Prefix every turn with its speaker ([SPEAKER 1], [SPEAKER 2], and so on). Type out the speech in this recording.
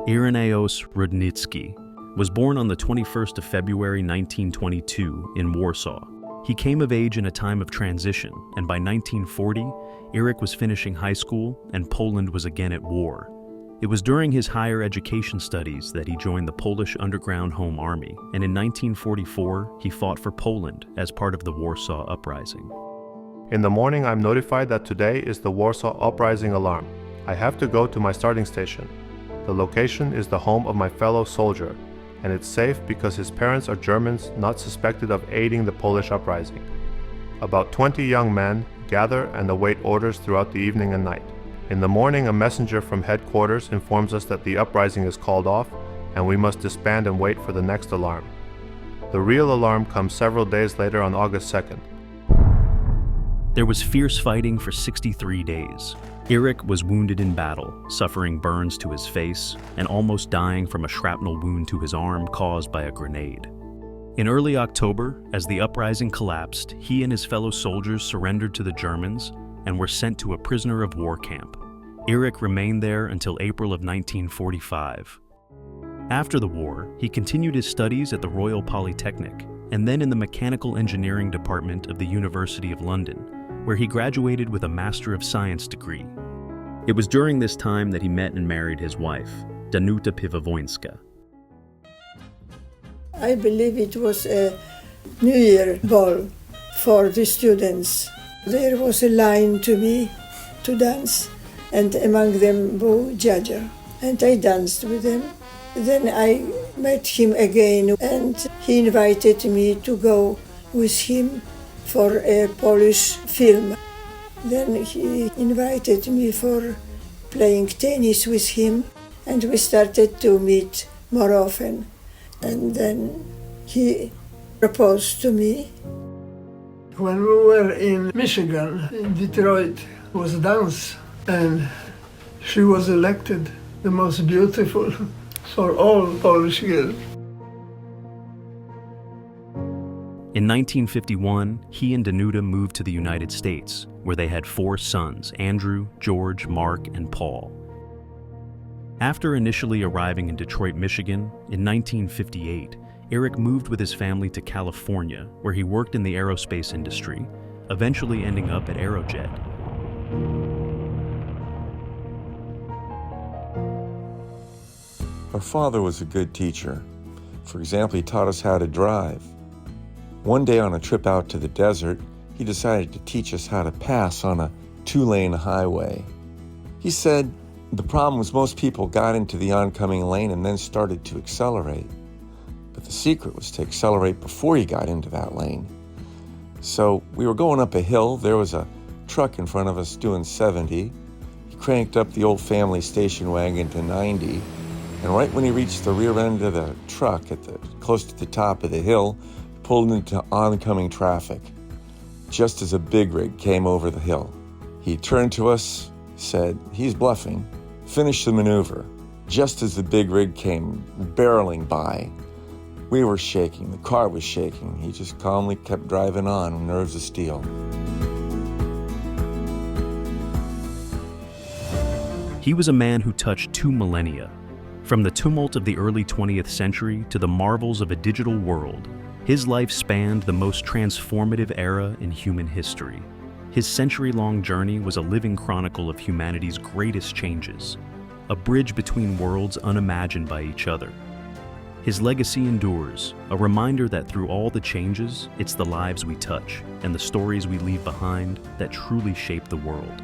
[SPEAKER 1] Ireneos Rudnicki was born on the 21st of February 1922 in Warsaw. He came of age in a time of transition, and by 1940, Irek was finishing high school and Poland was again at war. It was during his higher education studies that he joined the Polish Underground Home Army, and in 1944, he fought for Poland as part of the Warsaw Uprising.
[SPEAKER 2] In the morning, I'm notified that today is the Warsaw Uprising alarm. I have to go to my starting station. The location is the home of my fellow soldier, and it's safe because his parents are Germans not suspected of aiding the Polish uprising. About 20 young men gather and await orders throughout the evening and night. In the morning, a messenger from headquarters informs us that the uprising is called off and we must disband and wait for the next alarm. The real alarm comes several days later on August 2nd.
[SPEAKER 1] There was fierce fighting for 63 days. Irek was wounded in battle, suffering burns to his face and almost dying from a shrapnel wound to his arm caused by a grenade. In early October, as the uprising collapsed, he and his fellow soldiers surrendered to the Germans and were sent to a prisoner of war camp. Irek remained there until April of 1945. After the war, he continued his studies at the Royal Polytechnic and then in the Mechanical Engineering Department of the University of London, where he graduated with a Master of Science degree. It was during this time that he met and married his wife, Danuta Piwońska.
[SPEAKER 3] I believe it was a New Year ball for the students. There was a line to me to dance, and among them Bo Dziadzia, and I danced with him. Then I met him again, and he invited me to go with him for a Polish film. Then he invited me for playing tennis with him, and we started to meet more often. And then he proposed to me.
[SPEAKER 4] When we were in Michigan, in Detroit, was a dance, and she was elected the most beautiful for all Polish girls.
[SPEAKER 1] In 1951, he and Danuta moved to the United States, where they had 4 sons, Andrew, George, Mark, and Paul. After initially arriving in Detroit, Michigan, in 1958, Irek moved with his family to California, where he worked in the aerospace industry, eventually ending up at Aerojet.
[SPEAKER 5] Our father was a good teacher. For example, he taught us how to drive. One day on a trip out to the desert, he decided to teach us how to pass on a 2-lane highway. He said the problem was most people got into the oncoming lane and then started to accelerate. But the secret was to accelerate before you got into that lane. So we were going up a hill. There was a truck in front of us doing 70. He cranked up the old family station wagon to 90. And right when he reached the rear end of the truck close to the top of the hill, pulled into oncoming traffic, just as a big rig came over the hill. He turned to us, said, "He's bluffing," finished the maneuver, just as the big rig came barreling by. We were shaking, the car was shaking. He just calmly kept driving on, nerves of steel.
[SPEAKER 1] He was a man who touched 2 millennia. From the tumult of the early 20th century to the marvels of a digital world, his life spanned the most transformative era in human history. His century-long journey was a living chronicle of humanity's greatest changes, a bridge between worlds unimagined by each other. His legacy endures, a reminder that through all the changes, it's the lives we touch and the stories we leave behind that truly shape the world.